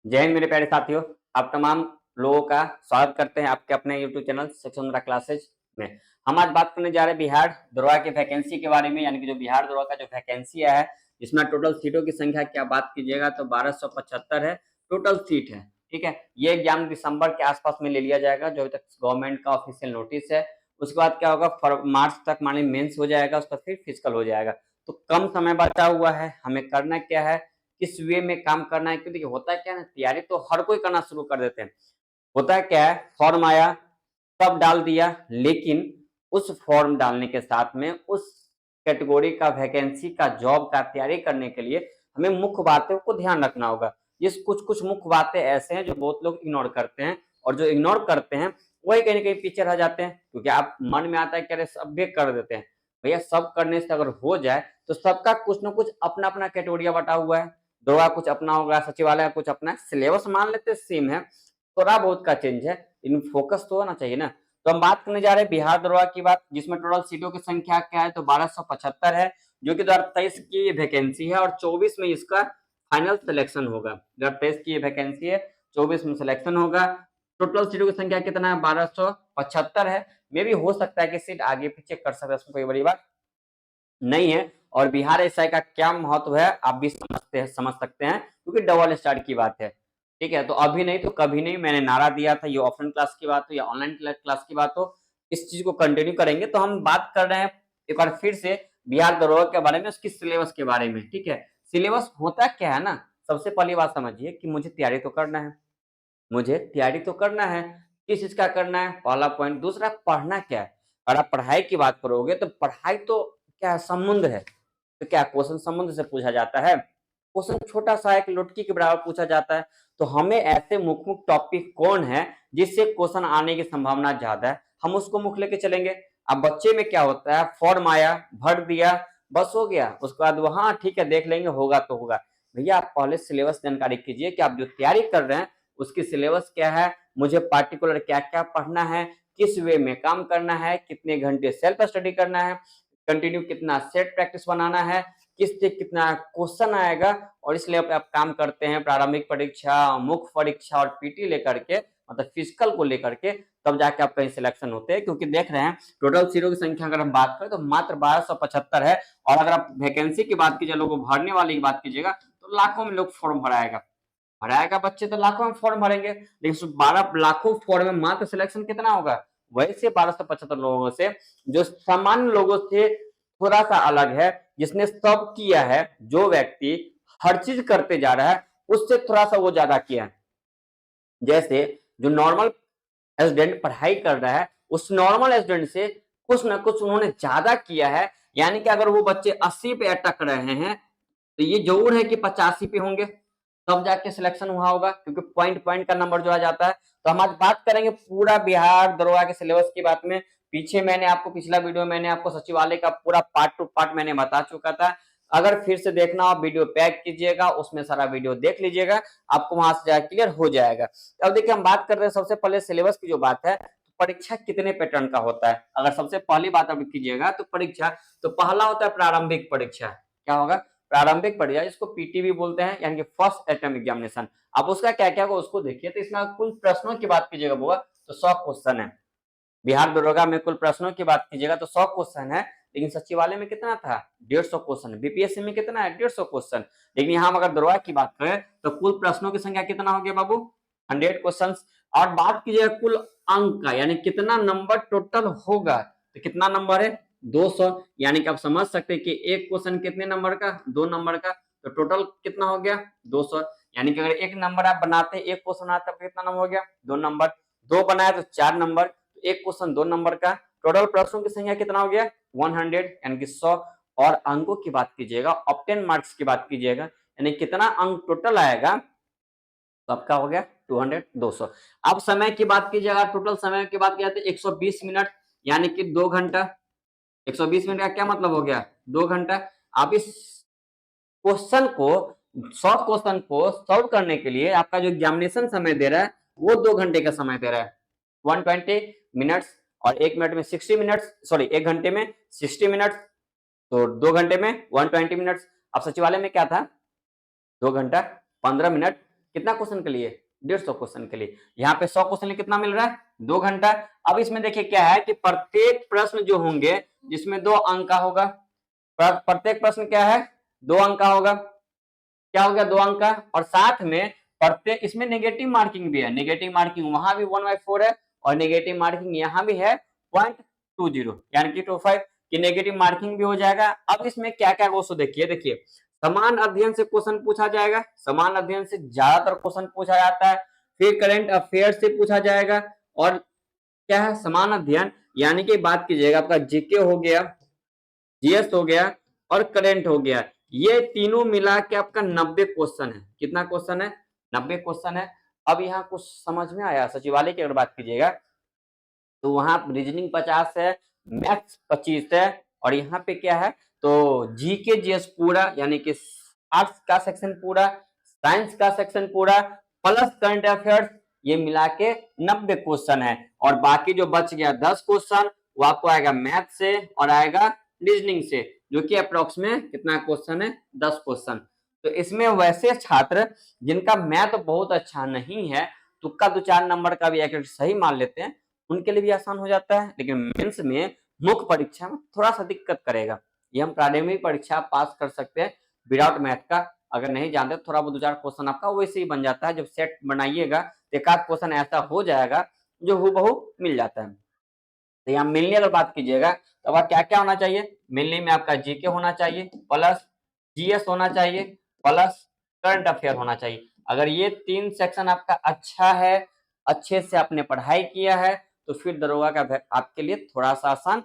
जय हिंद मेरे प्यारे साथियों। आप तमाम लोगों का स्वागत करते हैं आपके अपने YouTube चैनल शिक्षा क्लासेज में। हम आज बात करने जा रहे हैं बिहार दरोगा की वैकेंसी के बारे में, यानी कि जो बिहार दरोगा का जो वैकेंसी है जिसमें टोटल सीटों की संख्या क्या बात कीजिएगा तो 1275 है टोटल सीट है। ठीक है, ये एग्जाम दिसंबर के आसपास में ले लिया जाएगा, जो अभी तक गवर्नमेंट का ऑफिशियल नोटिस है। उसके बाद क्या होगा, मार्च तक मान ली मेंस हो जाएगा, उसका फिर फिजिकल हो जाएगा। तो कम समय बचा हुआ है, हमें करना क्या है, किस वे में काम करना है। क्योंकि होता है क्या है ना, तैयारी तो हर कोई करना शुरू कर देते हैं। होता है क्या है, फॉर्म आया सब डाल दिया, लेकिन उस फॉर्म डालने के साथ में उस कैटेगरी का वैकेंसी का जॉब का तैयारी करने के लिए हमें मुख्य बातों को ध्यान रखना होगा। ये कुछ मुख्य बातें ऐसे हैं जो बहुत लोग इग्नोर करते हैं, और जो इग्नोर करते हैं वही कहीं ना कहीं पीछे रह जाते हैं। क्योंकि आप मन में आता है कि अरे सब भी कर देते हैं, भैया सब करने से अगर हो जाए तो सबका कुछ ना कुछ अपना अपना कैटेगोरिया बटा हुआ है। दरोगा कुछ अपना होगा, सचिवालय कुछ अपना है, सिलेबस मान लेते सेम है, थोड़ा बहुत का चेंज है, इन फोकस तो होना चाहिए ना। तो हम बात करने जा रहे हैं बिहार दरोगा की बात, जिसमें टोटल सीटों की संख्या क्या है तो 1275 है, जो कि 2023 की वैकेंसी है और 24 में इसका फाइनल सिलेक्शन होगा। 2023 की वैकेंसी है, 24 में सिलेक्शन होगा। टोटल सीटों की संख्या कितना है, 1275 है। मे भी हो सकता है कि सीट आगे पीछे कर सकते हैं, उसमें कोई बड़ी बात नहीं है। और बिहार एसआई का क्या महत्व है आप भी समझ सकते हैं, क्योंकि डबल स्टार की बात है। ठीक है, तो अभी नहीं तो कभी नहीं, मैंने नारा दिया था, ये ऑफलाइन क्लास की बात हो या ऑनलाइन क्लास की बात हो, इस चीज को कंटिन्यू करेंगे। तो हम बात कर रहे हैं एक बार फिर से बिहार दरोगा के बारे में, उसकी सिलेबस के बारे में। ठीक है, सिलेबस होता क्या है ना, सबसे पहली बात समझिए कि मुझे तैयारी तो करना है, मुझे तैयारी तो करना है। किस चीज का करना है, पहला पॉइंट। दूसरा, पढ़ना क्या है। अगर आप पढ़ाई की बात करोगे तो पढ़ाई तो क्या है, समुद्र है। तो क्या क्वेश्चन समुद्र से पूछा जाता है, क्वेश्चन छोटा सा एक लुटकी के बराबर पूछा जाता है। तो हमें ऐसे मुख्य मुख्य टॉपिक कौन है जिससे क्वेश्चन आने की संभावना ज्यादा है, हम उसको मुख्य लेके चलेंगे। अब बच्चे में क्या होता है, फॉर्म आया भर दिया बस हो गया, उसके बाद वहां ठीक है देख लेंगे होगा तो होगा। भैया आप पहले सिलेबस जानकारी कीजिए कि आप जो तैयारी कर रहे हैं उसकी सिलेबस क्या है, मुझे पार्टिकुलर क्या क्या पढ़ना है, किस वे में काम करना है, कितने घंटे सेल्फ स्टडी करना है, कंटिन्यू कितना सेट प्रैक्टिस बनाना है, किस से कितना क्वेश्चन आएगा। और इसलिए आप काम करते हैं प्रारंभिक परीक्षा, मुख्य परीक्षा और पीटी लेकर के, मतलब फिजिकल को लेकर के, तब जाके आप कहीं सिलेक्शन होते हैं। क्योंकि देख रहे हैं टोटल सीटों की संख्या अगर हम बात करें तो मात्र 1275 है। और अगर आप वैकेंसी की बात कीजिए, लोगों को भरने वाली की बात कीजिएगा तो लाखों में लोग फॉर्म भराएगा बच्चे तो लाखों में फॉर्म भरेंगे, लेकिन 12 लाखों फॉर्म में मात्र सिलेक्शन कितना होगा, वैसे 1275 लोगों से, जो सामान्य लोगों से थोड़ा सा अलग है, जिसने सब किया है, जो व्यक्ति हर चीज करते जा रहा है उससे थोड़ा सा वो ज्यादा किया है। जैसे जो नॉर्मल स्टूडेंट पढ़ाई कर रहा है, उस नॉर्मल स्टूडेंट से कुछ ना कुछ उन्होंने ज्यादा किया है। यानी कि अगर वो बच्चे 80 पे अटक रहे हैं तो ये जरूर है कि 85 पे होंगे, तब जाके सिलेक्शन हुआ होगा, क्योंकि पॉइंट पॉइंट का नंबर जो आ जाता है। तो हम आज बात करेंगे पूरा बिहार दरोगा के सिलेबस की बात में। पीछे मैंने आपको पिछला वीडियो मैंने आपको सचिवालय का पूरा पार्ट टू पार्ट मैंने बता चुका था। अगर फिर से देखना हो वीडियो पैक कीजिएगा, उसमें सारा वीडियो देख लीजिएगा, आपको वहां से क्लियर हो जाएगा। अब देखिए हम बात कर रहे हैं सबसे पहले सिलेबस की जो बात है, परीक्षा कितने पैटर्न का होता है। अगर सबसे पहली बात अब कीजिएगा तो परीक्षा, तो पहला होता है प्रारंभिक परीक्षा। क्या होगा, प्रारंभिक परीक्षा, जिसको पीटी भी बोलते हैं, यानी कि फर्स्ट अटेम्प्ट एग्जामिनेशन। अब उसका क्या क्या होगा उसको देखिए। तो इसमें कुल प्रश्नों की बात कीजिएगा बुआ तो 100 क्वेश्चन है। बिहार दरोगा में कुल प्रश्नों की बात कीजिएगा तो 100 क्वेश्चन है, लेकिन सचिवालय में कितना था, 150 क्वेश्चन। बीपीएससी में कितना है, 150 क्वेश्चन। लेकिन यहाँ अगर दरोगा की बात करें तो कुल प्रश्नों की संख्या कितना हो गया बाबू, 100 क्वेश्चन। और बात कीजिएगा कुल अंक का, यानी कितना नंबर टोटल होगा, तो कितना नंबर है, 200। यानी कि आप समझ सकते हैं कि एक क्वेश्चन कितने नंबर का, 2 नंबर का, तो टोटल कितना हो गया, 200। यानी कि अगर एक नंबर आप बनाते, एक क्वेश्चन आता है, कितना नंबर हो गया, 2 नंबर। 2 बनाया तो 4 नंबर, एक क्वेश्चन 2 नंबर का। टोटल प्रश्नों की संख्या कितना हो गया, 100, यानी कि 100। और अंकों की बात कीजिएगा, ऑब्टेन मार्क्स की बात कीजिएगा, यानी कितना अंक टोटल आएगा, तो आपका हो गया 200, 200। अब समय की बात कीजिएगा, टोटल समय की बात किया तो 120 मिनट, यानी कि 2 घंटा। 120 मिनट का क्या मतलब हो गया, 2 घंटा। आप इस क्वेश्चन को, 100 क्वेश्चन को सॉल्व करने के लिए आपका जो एग्जामिनेशन समय दे रहा है वो 2 घंटे का समय दे रहा है, 120 मिनट्स। और 1 मिनट में 60 मिनट्स, सॉरी 1 घंटे में 60 मिनट्स, तो 2 घंटे में 120 मिनट्स। अब सचिवालय में क्या था, 2 घंटा 15 मिनट, कितना क्वेश्चन के लिए? 150 क्वेश्चन के लिए। यहाँ पे 100 क्वेश्चन कितना मिल रहा है? 2 घंटा। अब इसमें देखिए क्या है कि प्रत्येक प्रश्न जो होंगे जिसमें 2 अंक का होगा, प्रत्येक प्रश्न क्या है? 2 अंक का होगा। क्या हो गया? 2 अंक का। और साथ में प्रत्येक इसमें नेगेटिव मार्किंग भी है, नेगेटिव मार्किंग वहां भी 1/4 है और नेगेटिव मार्किंग यहाँ भी है 0.20 यानी कि 25 की नेगेटिव मार्किंग भी हो जाएगा। अब इसमें क्या क्या क्वेश्चन देखिए समान अध्ययन से क्वेश्चन पूछा जाएगा, समान अध्ययन से ज्यादातर क्वेश्चन पूछा जाता है। फिर करंट अफेयर से पूछा जाएगा और क्या है? समान अध्ययन यानी कि बात कीजिएगा आपका जीके हो गया, जीएस हो गया और करंट हो गया, ये तीनों मिला के आपका 90 क्वेश्चन है। कितना क्वेश्चन है? 90 क्वेश्चन है। अब यहाँ कुछ समझ में आया? सचिवालय की अगर बात कीजिएगा तो वहां रीजनिंग 50 है, मैथ्स 25 है और यहाँ पे क्या है तो जीके जीएस पूरा यानी कि आर्ट्स का सेक्शन पूरा, साइंस का सेक्शन पूरा प्लस करंट अफेयर्स, ये मिला के 90 क्वेश्चन है। और बाकी जो बच गया 10 क्वेश्चन वो आपको आएगा मैथ से और आएगा रीजनिंग से, जो कि अप्रोक्स में कितना क्वेश्चन है? 10 क्वेश्चन। तो इसमें वैसे छात्र जिनका मैथ बहुत अच्छा नहीं है, तुक्का 2-4 नंबर का भी एक सही मान लेते हैं, उनके लिए भी आसान हो जाता है। लेकिन मेंस में मुख्य परीक्षा में थोड़ा सा दिक्कत करेगा। ये हम प्रारंभिक परीक्षा पास कर सकते हैं विदाउट मैथ का, अगर नहीं जानते थोड़ा बहुत 2-4 क्वेश्चन आपका वैसे ही बन जाता है। जब सेट बनाइएगा तो एक आध क्वेश्चन ऐसा हो जाएगा जो हूबहू मिल जाता है। तो यहाँ मिलनी अगर बात कीजिएगा तो अब क्या क्या होना चाहिए? मिलनी में आपका जीके होना चाहिए प्लस जीएस होना चाहिए प्लस करंट अफेयर होना चाहिए। अगर ये 3 सेक्शन आपका अच्छा है, अच्छे से आपने पढ़ाई किया है, तो फिर दरोगा का आपके लिए थोड़ा सा आसान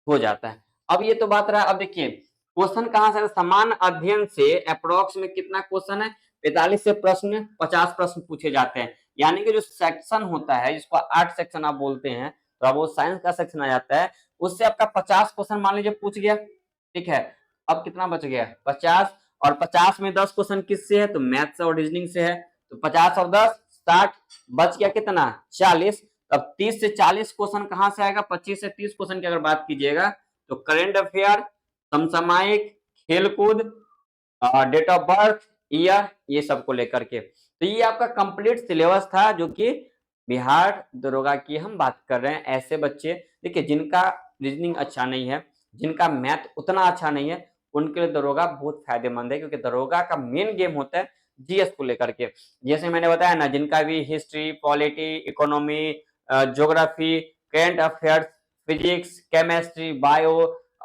हो जाता है। अब ये तो बात रहा। अब देखिए क्वेश्चन कहाँ से? समान अध्ययन से अप्रोक्स में कितना क्वेश्चन है? 45 से प्रश्न 50 प्रश्न पूछे जाते हैं। यानी कि जो सेक्शन होता है जिसको 8 सेक्शन आप बोलते हैं, तो अब वो साइंस का सेक्शन आ जाता है, उससे आपका 50 क्वेश्चन मान लीजिए पूछ गया, ठीक है। अब कितना बच गया? 50 और 50 में 10 क्वेश्चन किससे है? तो मैथ्स और रीजनिंग से है। तो 50 और 10 60, बच गया कितना? 40। अब 30 से 40 क्वेश्चन कहां से आएगा? 25 से 30 क्वेश्चन की अगर बात कीजिएगा तो करंट अफेयर, समसामयिक, खेलकूद, डेट ऑफ बर्थ, ईयर, ये सबको लेकर के। तो ये आपका कंप्लीट सिलेबस था जो कि बिहार दरोगा की हम बात कर रहे हैं। ऐसे बच्चे देखिए जिनका रीजनिंग अच्छा नहीं है, जिनका मैथ उतना अच्छा नहीं है, उनके लिए दरोगा बहुत फायदेमंद है, क्योंकि दरोगा का मेन गेम होता है जीएस को लेकर के। जैसे मैंने बताया ना, जिनका भी history, polity, economy, geography, current affairs, physics, chemistry, bio,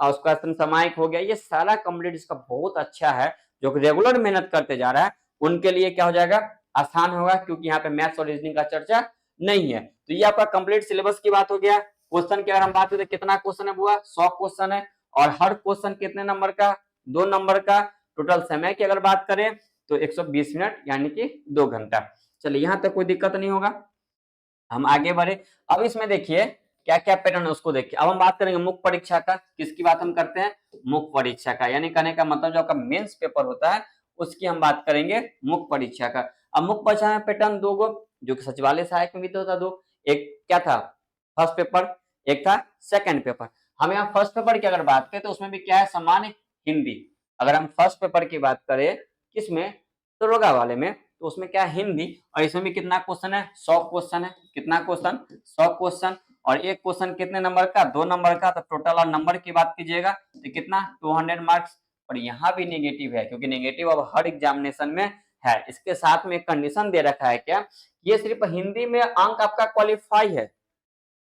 उसका समसामयिक हो गया, ये सारा कंप्लीट इसका बहुत अच्छा है। जो रेगुलर मेहनत करते जा रहा है उनके लिए क्या हो जाएगा? आसान होगा, क्योंकि यहाँ पे मैथ्स और रीजनिंग का चर्चा नहीं है। तो ये आपका कंप्लीट सिलेबस की बात हो गया। क्वेश्चन की अगर हम बात करें कितना क्वेश्चन है बुआ? 100 क्वेश्चन है और हर क्वेश्चन कितने नंबर का? 2 नंबर का। टोटल समय की अगर बात करें तो 120 मिनट यानी कि 2 घंटा। चलिए यहाँ तक कोई दिक्कत नहीं होगा, हम आगे बढ़े। अब इसमें देखिए क्या क्या पैटर्न है उसको देखिए। अब हम बात करेंगे मुख्य परीक्षा का। किसकी बात हम करते हैं? मुख्य परीक्षा का, यानी कहने का मतलब जो आपका मेंस पेपर होता है उसकी हम बात करेंगे मुख्य परीक्षा का। अब मुख्य परीक्षा में पैटर्न 2 गो, जो कि सचिवालय सहायक में भी तो था 2। एक क्या था? फर्स्ट पेपर, एक था सेकंड पेपर। हम यहाँ फर्स्ट पेपर की अगर बात करें तो उसमें भी क्या है? सामान्य हिंदी। अगर हम फर्स्ट पेपर की बात करें किसमें? दरोगा वाले में, तो उसमें क्या है? हिंदी। और इसमें भी कितना क्वेश्चन है? 100 क्वेश्चन है। कितना क्वेश्चन? 100 क्वेश्चन। और एक क्वेश्चन कितने नंबर का? 2 नंबर का। तो टोटल और नंबर की बात कीजिएगा तो कितना? 200 मार्क्स। और यहाँ भी नेगेटिव है, क्योंकि नेगेटिव अब हर एग्जामिनेशन में है। इसके साथ में एक कंडीशन दे रखा है क्या? ये सिर्फ हिंदी में अंक आपका क्वालिफाई है,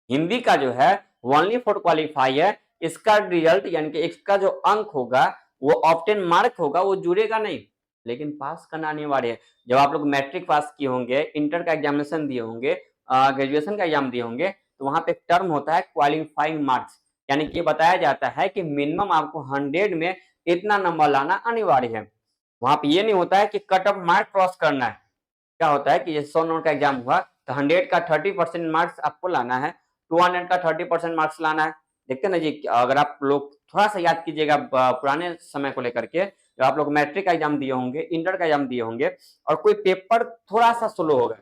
हिंदी का जो है ओनली फॉर क्वालिफाई है। इसका रिजल्ट यानी कि इसका जो अंक होगा वो ऑप्टेन मार्क होगा, वो जुड़ेगा नहीं, लेकिन पास करना अनिवार्य है। जब आप लोग मैट्रिक पास किए होंगे, इंटर का एग्जामिनेशन दिए होंगे, ग्रेजुएशन का एग्जाम दिए होंगे, तो वहां पे एक टर्म होता है क्वालिफाइंग मार्क्स, यानी कि बताया जाता है कि मिनिमम आपको 100 में इतना नंबर लाना अनिवार्य है। वहां पे ये नहीं होता है कि कट ऑफ मार्क क्रॉस करना है। क्या होता है कि जैसे 100 नंबर का एग्जाम हुआ तो 100 का 30% मार्क्स आपको लाना है, 200 का 30% मार्क्स लाना है। देखते हैं ना जी, अगर आप लोग थोड़ा सा याद कीजिएगा पुराने समय को लेकर के, जब आप लोग मैट्रिक का एग्जाम दिए होंगे, इंटर का एग्जाम दिए होंगे, और कोई पेपर थोड़ा सा स्लो होगा,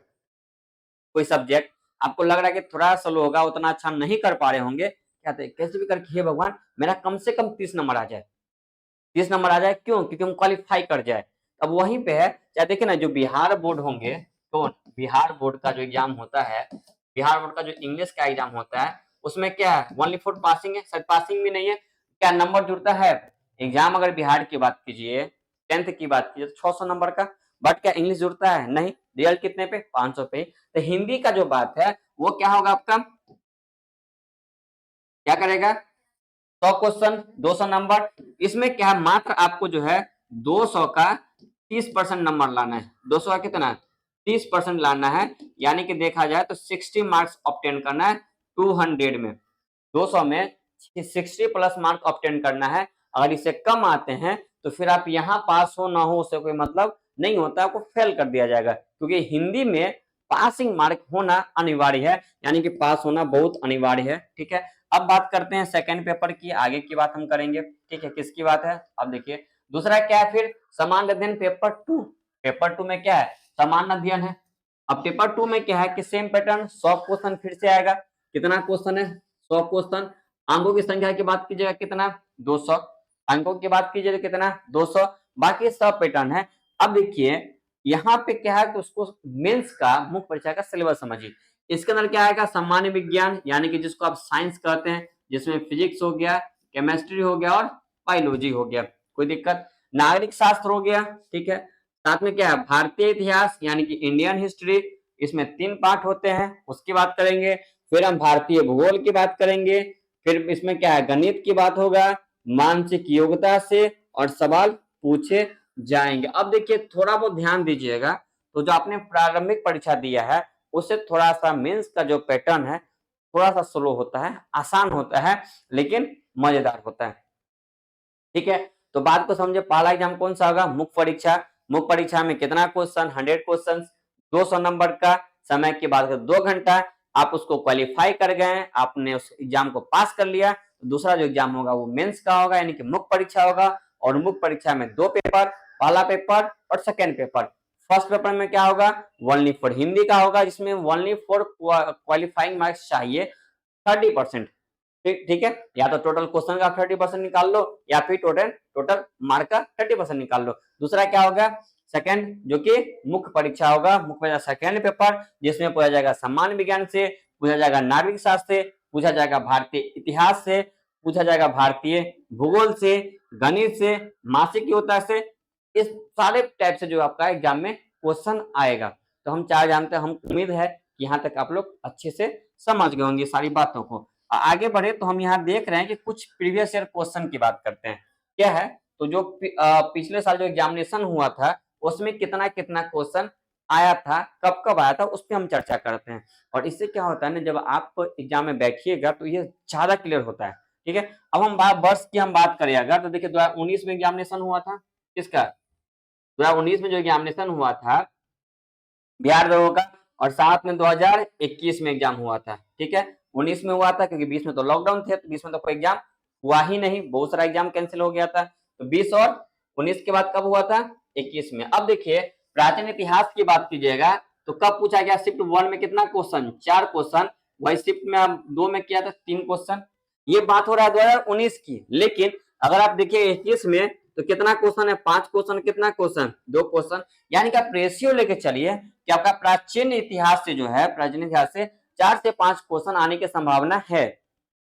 कोई सब्जेक्ट आपको लग रहा है कि थोड़ा स्लो होगा, उतना अच्छा नहीं कर पा रहे होंगे, क्या कैसे भी करके हे भगवान मेरा कम से कम 30 नंबर आ जाए, 30 नंबर आ जाए। क्यों? क्योंकि हम क्वालिफाई कर जाए। अब वहीं पे है, चाहे देखिए ना जो बिहार बोर्ड होंगे, तो बिहार बोर्ड का जो एग्जाम होता है, बिहार बोर्ड का जो इंग्लिश का एग्जाम होता है, उसमें क्या है, ओनली फॉर पासिंग है, शायद पासिंग भी नहीं है, क्या नंबर जुड़ता है। एग्जाम अगर बिहार की बात कीजिए, 10th की बात कीजिए तो 600 नंबर का, बट क्या इंग्लिश जुड़ता है, नहीं। रियल कितने पे, 500 पे। तो हिंदी का जो बात है वो क्या होगा आपका, क्या करेगा, 100 क्वेश्चन 200 नंबर। इसमें क्या है, मात्र आपको जो है 200 का 30% नंबर लाना है। 200 का कितना, 30% लाना है, यानी कि देखा जाए तो 60 मार्क्स ऑब्टेन करना है 200 में। 200 में 60 प्लस मार्क ऑब्टेन करना है। अगर इससे कम आते हैं तो फिर आप यहाँ पास हो ना हो उससे कोई मतलब नहीं होता, आपको फेल कर दिया जाएगा, क्योंकि हिंदी में पासिंग मार्क होना अनिवार्य है, यानी कि पास होना बहुत अनिवार्य है। ठीक है, अब बात करते हैं सेकंड पेपर की, आगे की बात हम करेंगे। ठीक है, किसकी बात है, अब देखिए दूसरा क्या है, फिर सामान्य अध्ययन पेपर 2। पेपर 2 में क्या है, सामान्य अध्ययन है। अब पेपर 2 में क्या है कि सेम पैटर्न, 100 क्वेश्चन फिर से आएगा। कितना क्वेश्चन है, 100 क्वेश्चन। अंकों की संख्या की बात कीजिएगा कितना, 200। अंकों की बात कीजिए तो कितना, 200। बाकी सब पैटर्न है। अब देखिए यहाँ पे क्या है कि उसको मेंस का मुख्य परीक्षा का सिलेबस समझिए। इसके अंदर क्या आएगा, सामान्य विज्ञान, यानी कि जिसको आप साइंस कहते हैं, जिसमें फिजिक्स हो गया, केमिस्ट्री हो गया और बायोलॉजी हो गया, कोई दिक्कत। नागरिक शास्त्र हो गया, ठीक है। साथ में क्या है, भारतीय इतिहास यानी कि इंडियन हिस्ट्री, इसमें 3 पार्ट होते हैं, उसकी बात करेंगे। फिर हम भारतीय भूगोल की बात करेंगे। फिर इसमें क्या है, गणित की बात होगा, मानसिक योग्यता से और सवाल पूछे जाएंगे। अब देखिए थोड़ा बहुत ध्यान दीजिएगा, तो जो आपने प्रारंभिक परीक्षा दिया है उससे थोड़ा सा मेंस का जो पैटर्न है थोड़ा सा स्लो होता है, आसान होता है, लेकिन मजेदार होता है। ठीक है, तो बात को समझे, पहला एग्जाम कौन सा होगा, मुख्य परीक्षा। मुख्य परीक्षा में कितना क्वेश्चन, 100 क्वेश्चन, 200 नंबर का। समय की बात करें 2 घंटा। आप उसको क्वालिफाई कर गए, आपने उस एग्जाम को पास कर लिया, तो दूसरा जो एग्जाम होगा वो मेंस का होगा, यानी कि मुख्य परीक्षा होगा। और मुख्य परीक्षा में 2 पेपर, पहला पेपर और सेकेंड पेपर। फर्स्ट पेपर में क्या होगा, ओनली फॉर हिंदी का होगा, जिसमें ओनली फॉर क्वालिफाइंग मार्क्स चाहिए 30%। ठीक है, या तो टोटल क्वेश्चन का 30% निकाल लो, या फिर टोटल मार्क का 30% निकाल लो। दूसरा क्या होगा, सेकंड, जो कि मुख्य परीक्षा होगा। मुख्य परीक्षा सेकंड पेपर, जिसमें पूछा जाएगा सामान्य विज्ञान से, पूछा जाएगा नागरिक शास्त्र से, पूछा जाएगा भारतीय इतिहास से, पूछा जाएगा भारतीय भूगोल से, गणित से, मासिक योग्यता से। इस सारे टाइप से जो आपका एग्जाम में क्वेश्चन आएगा। तो हम चार जानते हैं, हम उम्मीद है कि यहाँ तक आप लोग अच्छे से समझ गए होंगे सारी बातों को। आगे बढ़े तो हम यहाँ देख रहे हैं कि कुछ प्रीवियस ईयर क्वेश्चन की बात करते हैं। क्या है, तो जो पिछले साल जो एग्जामिनेशन हुआ था उसमें कितना कितना क्वेश्चन आया था, कब कब आया था, उस पर हम चर्चा करते हैं। और इससे क्या होता है ना, जब आप एग्जाम में बैठिएगा तो ये ज्यादा क्लियर होता है। ठीक है, अब हम वर्ष की हम बात करें अगर, तो देखिए 2019 में एग्जामिनेशन हुआ था, किसका, 2019 में जो एग्जामिनेशन हुआ था बिहार दरोगा का, और साथ में 2021 में एग्जाम हुआ था। ठीक है, 19 में हुआ था क्योंकि 20 में तो लॉकडाउन थे, तो 20 में तो कोई एग्जाम हुआ ही नहीं, बहुत सारा एग्जाम कैंसिल हो गया था। तो 20 और 19 के बाद कब हुआ था, 21 में। अब देखिए प्राचीन इतिहास की बात कीजिएगा तो कब पूछा गया, शिफ्ट 1 में कितना क्वेश्चन, 4 क्वेश्चन। वही शिफ्ट में आप 2 में किया था 3 क्वेश्चन। ये बात हो रहा है 2019 की, लेकिन अगर आप देखिए 21 में तो कितना क्वेश्चन है, 5 क्वेश्चन, कितना क्वेश्चन, 2 क्वेश्चन। यानी कि आप रेशियो लेके चलिए कि आपका प्राचीन इतिहास से जो है, प्राचीन इतिहास से 4 से 5 क्वेश्चन आने की संभावना है।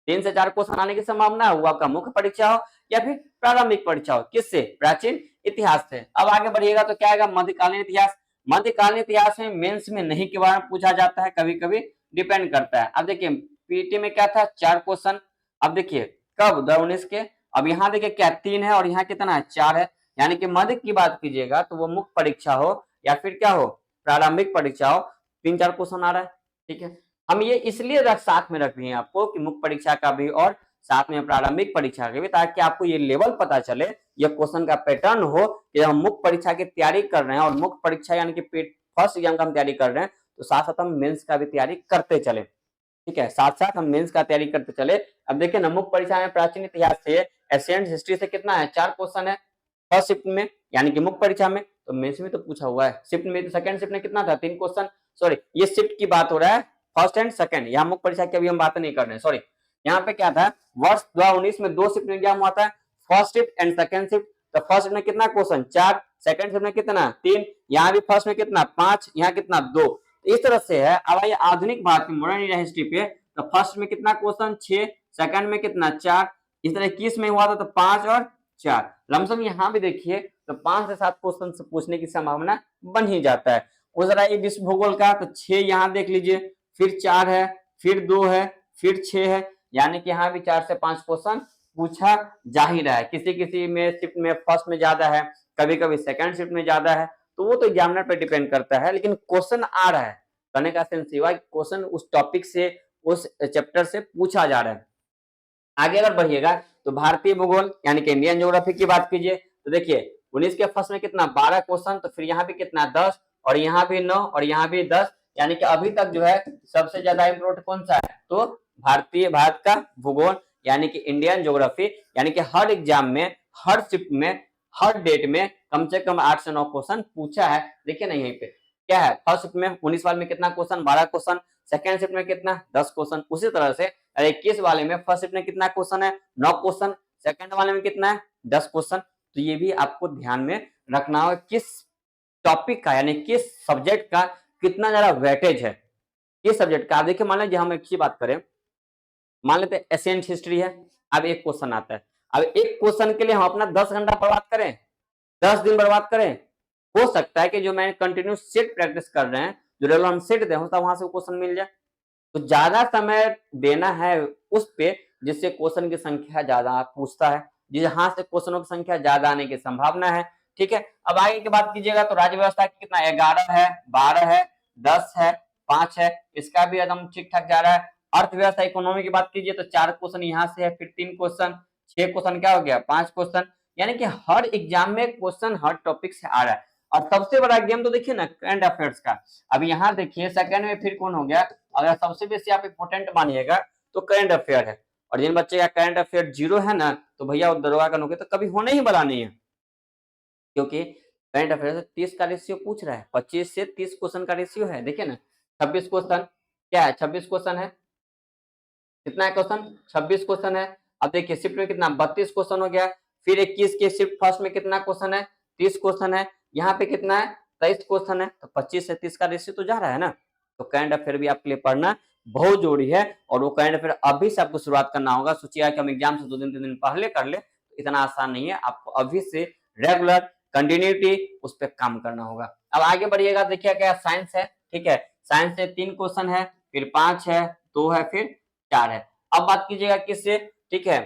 3 से 4 क्वेश्चन आने की संभावना है, वो आपका मुख्य परीक्षा हो या फिर प्रारंभिक परीक्षा हो, किससे, प्राचीन इतिहास से। अब आगे बढ़िएगा तो क्या आएगा, मध्यकालीन इतिहास। मध्यकालीन इतिहास में मेंस में नहीं के बारे में पूछा जाता है, कभी कभी डिपेंड करता है। अब देखिए पीटी में क्या था, 4 क्वेश्चन। अब देखिए कब, 2019 के। अब यहाँ देखिए क्या 3 है और यहाँ कितना है, 4 है। यानी कि मध्य की बात कीजिएगा तो वो मुख्य परीक्षा हो या फिर क्या हो, प्रारंभिक परीक्षा हो, 3-4 क्वेश्चन आ रहा है। ठीक है, हम ये इसलिए साथ में रख दिए आपको कि मुख्य परीक्षा का भी और साथ में प्रारंभिक परीक्षा का भी, ताकि आपको ये लेवल पता चले, ये क्वेश्चन का पैटर्न हो कि हम मुख्य परीक्षा की तैयारी कर रहे हैं और मुख्य परीक्षा यानी कि फर्स्ट एग्जाम का हम तैयारी कर रहे हैं, तो साथ साथ हम मेंस का भी तैयारी करते चले। ठीक है, साथ साथ हम मेंस का तैयारी करते चले। अब देखिए ना, मुख्य परीक्षा में प्राचीन इतिहास से, एशियंट हिस्ट्री से कितना है, 4 क्वेश्चन है फर्स्ट शिफ्ट में, यानी कि मुख्य परीक्षा में। तो मेंस में तो पूछा हुआ है, शिफ्ट में तो सेकंड शिफ्ट में कितना था, 3 क्वेश्चन। सॉरी, ये शिफ्ट की बात हो रहा है, फर्स्ट एंड सेकंड, यहाँ मुख्य परीक्षा की अभी हम बात नहीं कर रहे हैं, सॉरी। यहाँ पे क्या था, वर्ष 2019 में 2 शिफ्ट में एग्जाम हुआ था, first shift and second shift. तो फर्स्ट शिफ्ट में कितना क्वेश्चन, 4, सेकंड शिफ्ट में कितना 3, यहाँ भी फर्स्ट में कितना 5, यहाँ कितना 2। इस तरह से है। अब आइए आधुनिक भारत में मॉडर्न इंडिया हिस्ट्री पे, तो फर्स्ट में कितना क्वेश्चन 6, सेकंड में कितना 4, इस तरह 21 में हुआ था तो 5 और 4। लमसम यहाँ भी देखिए तो 5 से 7 क्वेश्चन से पूछने की संभावना बन ही जाता है। उस तरह ये विश्व भूगोल का तो 6 यहाँ देख लीजिए, फिर 4 है, फिर 2 है, फिर 6 है, यानी कि यहाँ भी 4 से 5 क्वेश्चन पूछा जा ही रहा है। किसी किसी में शिफ्ट में फर्स्ट में ज्यादा है, कभी कभी सेकंड शिफ्ट में ज्यादा है, तो वो तो एग्जामिनर पे डिपेंड करता है, लेकिन क्वेश्चन आ रहा है। कहने का सेंस ये हुआ कि क्वेश्चन उस टॉपिक से, उस चैप्टर से पूछा जा रहा है। आगे अगर बढ़िएगा तो भारतीय भूगोल यानी कि इंडियन ज्योग्राफी की बात कीजिए तो देखिए 19 के फर्स्ट में कितना 12 क्वेश्चन, तो फिर यहाँ भी कितना 10 और यहाँ भी 9 और यहाँ भी 10, यानी कि अभी तक जो है सबसे ज्यादा इम्पोर्टेंट कौन सा है, तो भारत का भूगोल यानी कि इंडियन ज्योग्राफी, यानी कि हर एग्जाम में, हर शिफ्ट में, हर डेट में कम से कम 8 से 9 क्वेश्चन पूछा है। देखिए ना यहीं पे क्या है, फर्स्ट शिफ्ट में 19 वाले में कितना क्वेश्चन 12 क्वेश्चन, सेकंड शिफ्ट में कितना 10 क्वेश्चन, उसी तरह से 21 वाले में फर्स्ट शिफ्ट में कितना क्वेश्चन है 9 क्वेश्चन, सेकंड वाले में कितना है 10 क्वेश्चन। तो ये भी आपको ध्यान में रखना होगा किस टॉपिक का यानी किस सब्जेक्ट का कितना ज्यादा वेटेज है, किस सब्जेक्ट का। देखिए मान लीजिए हम एक चीज बात करें, मान लेते हैं एशियंट हिस्ट्री है, अब एक क्वेश्चन आता है, अब एक क्वेश्चन के लिए हम अपना 10 घंटा बर्बाद करें, 10 दिन बर्बाद करें। हो सकता है कि जो मैं कंटिन्यू सेट प्रैक्टिस कर रहे हैं, जो रेगुलर हम सेट दे होता वहां से क्वेश्चन मिल जाए। तो ज्यादा समय देना है उस पे जिससे क्वेश्चन की संख्या ज्यादा पूछता है, जहां से क्वेश्चनों की संख्या ज्यादा आने की संभावना है। ठीक है, अब आगे की बात कीजिएगा तो राज्य व्यवस्था की कितना 11 है, 12 है, 10 है, 5 है, इसका भी एकदम ठीक ठाक जा रहा है। अर्थव्यवस्था इकोनॉमी की बात कीजिए तो 4 क्वेश्चन यहाँ से है, फिर 3 क्वेश्चन, 6 क्वेश्चन क्या हो गया 5 क्वेश्चन, यानी कि हर एग्जाम में क्वेश्चन हर टॉपिक से आ रहा है। और सबसे बड़ा गेम तो देखिए ना करंट अफेयर्स का। अब यहाँ देखिए सेकंड में फिर कौन हो गया, अगर सबसे बेसी आप इंपोर्टेंट मानिएगा तो करंट अफेयर है। और जिन बच्चे का करंट अफेयर 0 है ना, तो भैया वो दरोगा का नौकरी तो कभी होने ही वाला नहीं है, क्योंकि करंट अफेयर से 30 का रेशियो पूछ रहा है, 25 से 30 क्वेश्चन का रेशियो है। देखिए ना 26 क्वेश्चन क्या है, 26 क्वेश्चन है, कितना है क्वेश्चन 26 क्वेश्चन है। अब देखिए शिफ्ट में कितना 32 क्वेश्चन हो गया, फिर 21 के शिफ्ट फर्स्ट में कितना क्वेश्चन है 30 क्वेश्चन है, यहाँ पे कितना है 23 क्वेश्चन है, तो 25 से 30 का रेशियो तो जा रहा है ना। तो करंट अफेयर भी आपके लिए पढ़ना बहुत जरूरी है, और वो करंट अफेयर अभी से आपको शुरुआत करना होगा। सोचिए कि हम एग्जाम से 2 दिन 3 दिन पहले कर ले, तो इतना आसान नहीं है, आपको अभी से रेगुलर कंटिन्यूटी उस पर काम करना होगा। अब आगे बढ़िएगा, देखिए क्या साइंस है, ठीक है, साइंस से 3 क्वेश्चन है, फिर 5 है, 2 है, फिर 4 है। अब बात कीजिएगा किससे, ठीक है,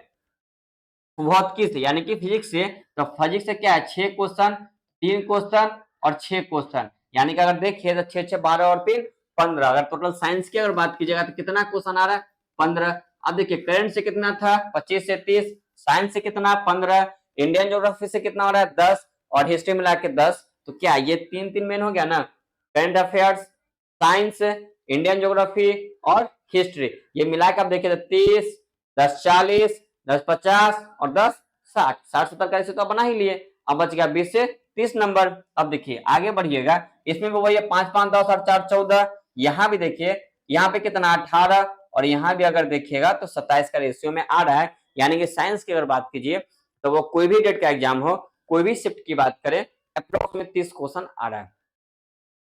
भौतिकी से यानी कि फिजिक्स से, तो फिजिक्स से क्या है 6 क्वेश्चन, 3 क्वेश्चन और 6 क्वेश्चन, यानी कि अगर देखिए तो 6 6 12 और 3 15। अगर टोटल साइंस की अगर बात कीजिएगा तो कितना क्वेश्चन आ रहा है 15। अब देखिए करंट से कितना था 25 से 30, साइंस से कितना 15, इंडियन ज्योग्राफी से कितना हो रहा है 10 और हिस्ट्री मिला के 10। तो क्या ये 3 मेन हो गया ना, current affairs, science, Indian geography और हिस्ट्री, ये मिलाकर आप देखिए तो 30, 10 40, 10 50 और 10 60, 60 70 का रेशियो तो बना ही लिए। अब बच गया 20 से 30 नंबर। अब देखिए आगे बढ़िएगा, इसमें भी वही 5 5 10 और 4 14, यहाँ भी देखिए यहाँ पे कितना 18 और यहाँ भी अगर देखिएगा तो 27 का रेशियो में आ रहा है। यानी कि साइंस की अगर बात कीजिए तो वो कोई भी डेट का एग्जाम हो, कोई भी शिफ्ट की बात करें, अप्रोक्स में 30 क्वेश्चन आ रहा है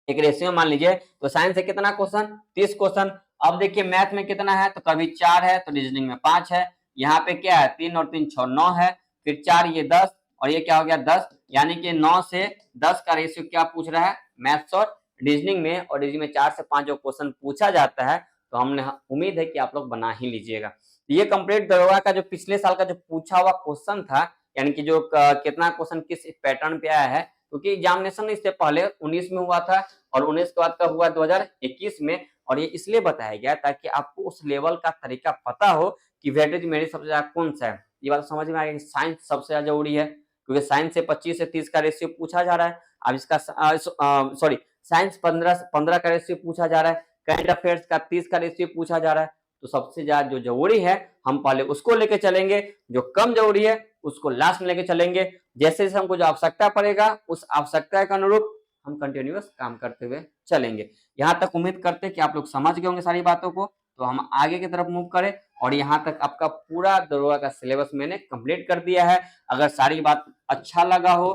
एक रेशियो मान लीजिए। तो साइंस से कितना क्वेश्चन 30 क्वेश्चन। अब देखिए मैथ में कितना है, तो कभी 4 है तो रीजनिंग में 5 है, यहाँ पे क्या है 3 और 3 6 9 है, फिर 4 ये 10 और ये क्या हो गया 10, यानी कि 9 से 10 का रेशियो क्या पूछ रहा है मैथ्स और रीजनिंग में। और रीजनिंग में 4 से 5 जो क्वेश्चन पूछा जाता है, तो हमने उम्मीद है कि आप लोग बना ही लीजिएगा। ये कंप्लीट दरोगा का जो पिछले साल का जो पूछा हुआ क्वेश्चन था, यानी कि जो कितना क्वेश्चन किस पैटर्न पे आया है, क्योंकि एग्जामिनेशन इससे पहले 19 में हुआ था और 19 के बाद कब हुआ 2021 में। और ये इसलिए बताया गया ताकि आपको उस लेवल का तरीका पता हो कि वेटेज मेरे सबसे ज्यादा कौन सा है। ये बात समझ में आ गया कि साइंस सबसे ज्यादा जरूरी है, क्योंकि साइंस से 25 से 30 का रेशियो पूछा जा रहा है। अब इसका सॉरी साइंस 15 का रेशियो पूछा जा रहा है, करंट अफेयर्स का 30 का रेशियो पूछा जा रहा है। तो सबसे ज्यादा जो जरूरी है हम पहले उसको लेके चलेंगे, जो कम जरूरी है उसको लास्ट में लेके चलेंगे। जैसे जैसे हमको जो आवश्यकता पड़ेगा उस आवश्यकता के अनुरूप हम कंटिन्यूअस काम करते हुए चलेंगे। यहाँ तक उम्मीद करते हैं कि आप लोग समझ गए होंगे सारी बातों को। तो हम आगे की तरफ मूव करें, और यहाँ तक आपका पूरा दरोगा का सिलेबस मैंने कंप्लीट कर दिया है। अगर सारी बात अच्छा लगा हो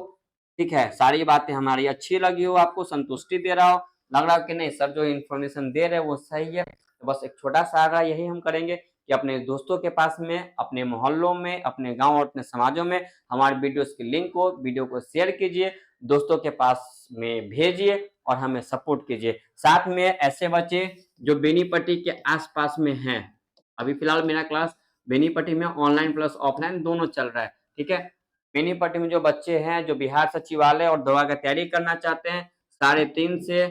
ठीक है, सारी बातें हमारी अच्छी लगी हो, आपको संतुष्टि दे रहा हो, लग रहा हो कि नहीं सर जो इन्फॉर्मेशन दे रहे हैं वो सही है, तो बस एक छोटा सा आग्रह यही हम करेंगे कि अपने दोस्तों के पास में, अपने मोहल्लों में, अपने गांव और अपने समाजों में हमारे वीडियोस की लिंक को, वीडियो को शेयर कीजिए, दोस्तों के पास में भेजिए और हमें सपोर्ट कीजिए। साथ में ऐसे बच्चे जो बेनीपट्टी के आसपास में हैं, अभी फिलहाल मेरा क्लास बेनीपट्टी में ऑनलाइन प्लस ऑफलाइन दोनों चल रहा है, ठीक है। बेनीपट्टी में जो बच्चे हैं जो बिहार सचिवालय और दवा का तैयारी करना चाहते हैं, 3:30 से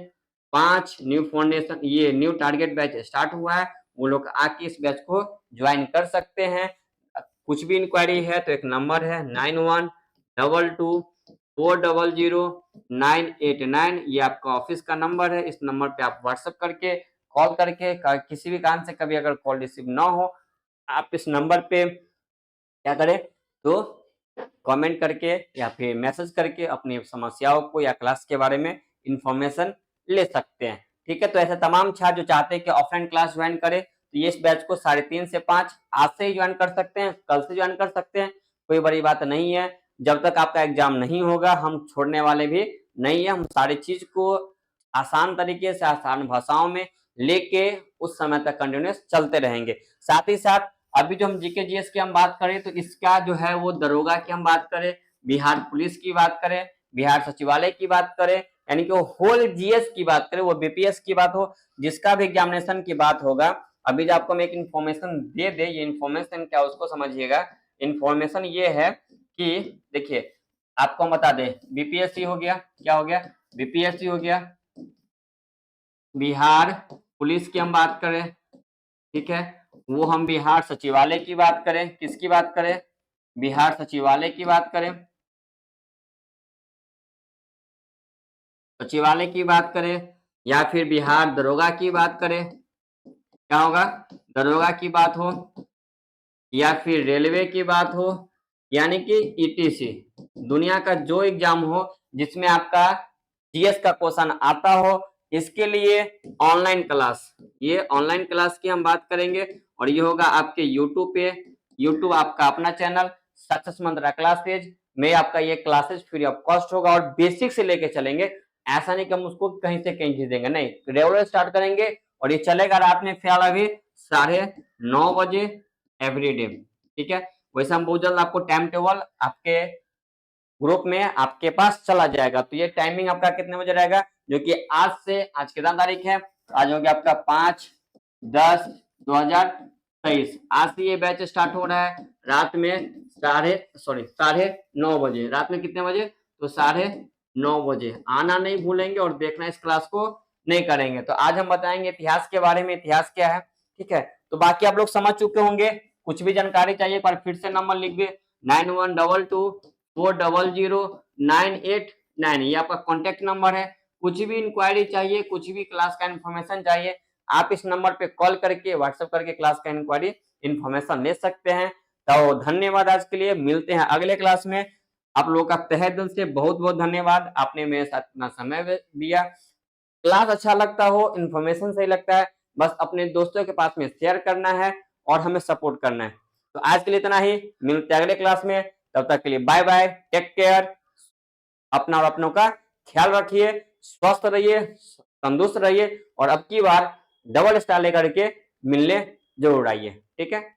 5 न्यू फाउंडेशन ये न्यू टारगेट बैच स्टार्ट हुआ है, वो लोग आके इस बैच को ज्वाइन कर सकते हैं। कुछ भी इंक्वायरी है तो एक नंबर है 9122400989, ये आपका ऑफिस का नंबर है। इस नंबर पे आप व्हाट्सएप करके, कॉल करके, किसी भी कारण से कभी अगर कॉल रिसीव ना हो, आप इस नंबर पे क्या करें तो कमेंट करके या फिर मैसेज करके अपनी समस्याओं को या क्लास के बारे में इंफॉर्मेशन ले सकते हैं, ठीक है। तो ऐसे तमाम छात्र जो चाहते हैं कि ऑफलाइन क्लास ज्वाइन करें, तो ये इस बैच को 3:30 से 5 आज से ही ज्वाइन कर सकते हैं, कल से ज्वाइन कर सकते हैं, कोई बड़ी बात नहीं है। जब तक आपका एग्जाम नहीं होगा हम छोड़ने वाले भी नहीं है, हम सारी चीज को आसान तरीके से, आसान भाषाओं में लेके उस समय तक कंटिन्यूस चलते रहेंगे। साथ ही साथ अभी जो हम जीके जीएस की हम बात करें तो इसका जो है वो दरोगा की हम बात करें, बिहार पुलिस की बात करें, बिहार सचिवालय की बात करें, यानी कि वो होल जीएस की बात करें, वो बीपीएस की बात हो, जिसका भी एग्जामिनेशन की बात होगा। अभी जो आपको हम एक इन्फॉर्मेशन दे दे, ये इन्फॉर्मेशन क्या उसको समझिएगा। इन्फॉर्मेशन ये है कि देखिए आपको हम बता दें, बीपीएससी हो गया, क्या हो गया, बीपीएससी हो गया, बिहार पुलिस की हम बात करें, ठीक है, वो हम बिहार सचिवालय की बात करें, किसकी बात करें, बिहार सचिवालय की बात करें, सचिवालय की बात करें, या फिर बिहार दरोगा की बात करें, क्या होगा, दरोगा की बात हो, या फिर रेलवे की बात हो, यानी कि ईटीसी, दुनिया का जो एग्जाम हो जिसमें आपका जीएस का क्वेश्चन आता हो, इसके लिए ऑनलाइन क्लास, ये ऑनलाइन क्लास की हम बात करेंगे और ये होगा आपके यूट्यूब पे, यूट्यूब आपका अपना चैनल सक्सेस मंत्रा क्लासेज में आपका ये क्लासेज फ्री ऑफ कॉस्ट होगा और बेसिक से लेके चलेंगे। ऐसा नहीं कि हम उसको कहीं से कहीं खींच देंगे, नहीं, रेगुलर स्टार्ट करेंगे और ये चलेगा रात में फिलहाल अभी 9:30 बजे एवरीडे, ठीक है। वैसे हम बहुत जल्द आपको टाइम टेबल आपके ग्रुप में आपके पास चला जाएगा। तो ये टाइमिंग आपका कितने बजे रहेगा, जो कि आज से, आज कितना तारीख है, आज हो गया आपका 5/10/2023, आज से ये बैच स्टार्ट हो रहा है रात में 9:30 बजे, रात में कितने बजे, तो 9:30 बजे आना नहीं भूलेंगे और देखना इस क्लास को नहीं करेंगे। तो आज हम बताएंगे इतिहास के बारे में, इतिहास क्या है, ठीक है। तो बाकी आप लोग समझ चुके होंगे, कुछ भी जानकारी चाहिए पर फिर से नंबर लिख दे 9122400989, ये आपका कॉन्टेक्ट नंबर है। कुछ भी इंक्वायरी चाहिए, कुछ भी क्लास का इन्फॉर्मेशन चाहिए, आप इस नंबर पे कॉल करके, व्हाट्सएप करके क्लास का इंक्वायरी इन्फॉर्मेशन ले सकते हैं। तो धन्यवाद, आज के लिए मिलते हैं अगले क्लास में। आप लोगों का तहे दिल से बहुत बहुत धन्यवाद, आपने मेरे साथ इतना समय दिया। क्लास अच्छा लगता हो, इन्फॉर्मेशन सही लगता है, बस अपने दोस्तों के पास में शेयर करना है और हमें सपोर्ट करना है। तो आज के लिए इतना ही, मिलते हैं अगले क्लास में, तब तक के लिए बाय बाय, टेक केयर, अपना और अपनों का ख्याल रखिए, स्वस्थ रहिए, तंदुरुस्त रहिए और अब की बार डबल स्टार लेकर के मिलने जरूर आइए, ठीक है।